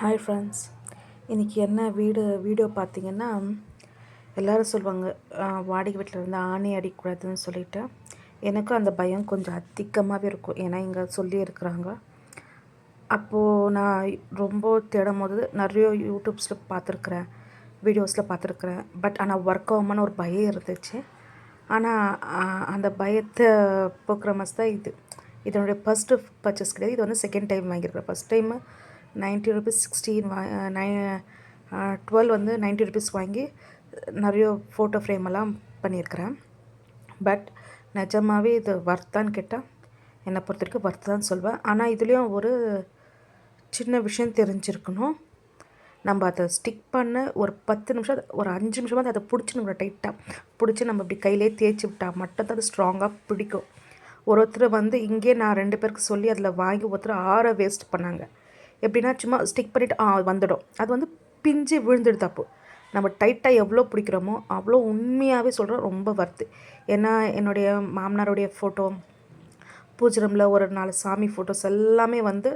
Hi friends, இன்றைக்கி என்ன video பார்த்தீங்கன்னா, எல்லோரும் சொல்லுவாங்க வாடகை வீட்டில் இருந்தால் ஆணி அடிக்கக்கூடாதுன்னு சொல்லிவிட்டு. எனக்கும் அந்த பயம் கொஞ்சம் அதிகமாகவே இருக்கும். ஏன்னா இங்கே சொல்லியிருக்கிறாங்க. அப்போது நான் ரொம்ப தேடும் போது நிறைய யூடியூப்ஸில் பார்த்துருக்குறேன், வீடியோஸில் பார்த்துருக்குறேன். பட் ஆனால் ஒர்க் ஆகுமான்னு ஒரு பயம் இருந்துச்சு. ஆனால் அந்த பயத்தை போக்குற மாதிரி தான் இதனுடைய ஃபஸ்ட்டு பர்ச்சேஸ் கிடையாது. இது வந்து செகண்ட் டைம் வாங்கியிருக்கிறேன். ஃபஸ்ட் டைமு 90 ருபீஸ் 12 வந்து 90 ருபீஸ் வாங்கி நிறைய ஃபோட்டோ ஃப்ரேம் எல்லாம் பண்ணியிருக்கிறேன். பட் நிஜமாகவே இது வர்த்தான்னு கேட்டால் என்னை பொறுத்த வரைக்கும் வர்த்து தான் சொல்வேன். ஆனால் இதுலேயும் ஒரு சின்ன விஷயம் தெரிஞ்சிருக்கணும். நம்ம அதை ஸ்டிக் பண்ண ஒரு 10 நிமிஷம், ஒரு 5 நிமிஷமாக அதை பிடிச்சி நம்ம டைட்டாக பிடிச்சி நம்ம இப்படி கையிலே தேய்ச்சி விட்டால் மட்டும்தான் அது ஸ்ட்ராங்காக பிடிக்கும். ஒருத்தர் வந்து இங்கே நான் 2 பேருக்கு சொல்லி அதில் வாங்கி ஒருத்தர் 6 வேஸ்ட் பண்ணாங்க. எப்படின்னா சும்மா ஸ்டிக் பண்ணிவிட்டு வந்துடும். அது வந்து பிஞ்சு விழுந்துடுது. அப்போ நம்ம டைட்டாக எவ்வளோ பிடிக்கிறோமோ அவ்வளோ உண்மையாகவே சொல்கிறோம் ரொம்ப வர்த்து. ஏன்னா என்னுடைய மாமனாருடைய ஃபோட்டோ, பூஜை ரூமில் ஒரு 4 சாமி ஃபோட்டோஸ் எல்லாமே வந்து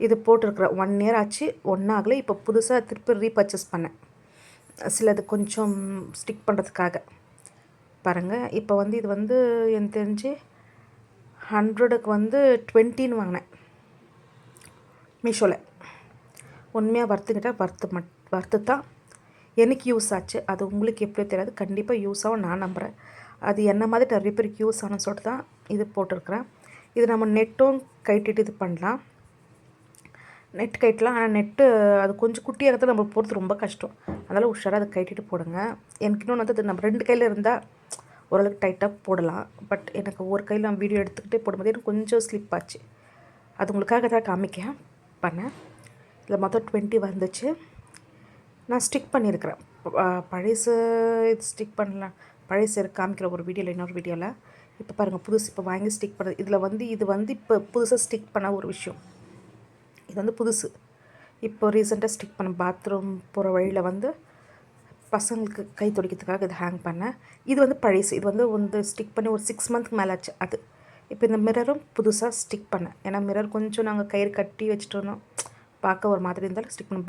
இது போட்டிருக்குறேன். 1 இயர் ஆச்சு, ஒன்றாகலை. இப்போ புதுசாக திருப்பி ரீபர்ச்சேஸ் பண்ணேன், சிலது கொஞ்சம் ஸ்டிக் பண்ணுறதுக்காக. பாருங்கள், இப்போ வந்து இது வந்து எனக்கு தெரிஞ்சு 100க்கு வந்து 20ன்னு வாங்கினேன் மீஷோவில். உண்மையாக வர்த்துக்கிட்டால் வர்த்து தான். எனக்கு யூஸ் ஆச்சு. அது உங்களுக்கு எப்படியோ தெரியாது, கண்டிப்பாக யூஸ் ஆகும் நான் நம்புகிறேன். அது என்ன மாதிரி நிறைய பேருக்கு யூஸ் ஆகணும்னு சொல்லிட்டு தான் இது போட்டிருக்கிறேன். இது நம்ம நெட்டும் கட்டிட்டு இது பண்ணலாம், நெட் கட்டலாம். ஆனால் நெட்டு அது கொஞ்சம் குட்டியாக இருந்தால் நம்ம போகிறது ரொம்ப கஷ்டம். அதனால் உஷாராக அதை கட்டிட்டு போடுங்க. எனக்கு இன்னொன்று வந்து அது நம்ம 2 கையில் இருந்தால் ஓரளவுக்கு டைட்டாக போடலாம். பட் எனக்கு ஒரு கையில் நான் வீடியோ எடுத்துக்கிட்டே போடும்போது எனக்கு கொஞ்சம் ஸ்லிப் ஆச்சு. அது உங்களுக்காக தான் காமிக்க பண்ணேன். இதில் மொத்தம் 20 வந்துச்சு. நான் ஸ்டிக் பண்ணியிருக்கிறேன். பழசு இது ஸ்டிக் பண்ணலாம், பழசு காமிக்கிற ஒரு வீடியோவில், இன்னொரு வீடியோவில். இப்போ பாருங்கள், புதுசு இப்போ வாங்கி ஸ்டிக் பண்ணுறது. இதில் வந்து இது வந்து இப்போ புதுசாக ஸ்டிக் பண்ண ஒரு விஷயம். இது வந்து புதுசு. இப்போ ரீசெண்டாக ஸ்டிக் பண்ண பாத்ரூம் போகிற வழியில் வந்து பசங்களுக்கு கை துடைக்கிறதுக்காக இது ஹேங் பண்ணேன். இது வந்து பழசு. இது வந்து ஸ்டிக் பண்ணி ஒரு 6 மந்த்க்கு மேலே ஆச்சு. அது இப்போ இந்த மிரரும் புதுசாக ஸ்டிக் பண்ணேன். ஏன்னா மிரர் கொஞ்சம் நாங்கள் கயிறு கட்டி வச்சுட்டு இருந்தோம், பார்க்க ஒரு மாதிரி இருந்தாலும் ஸ்டிக் பண்ண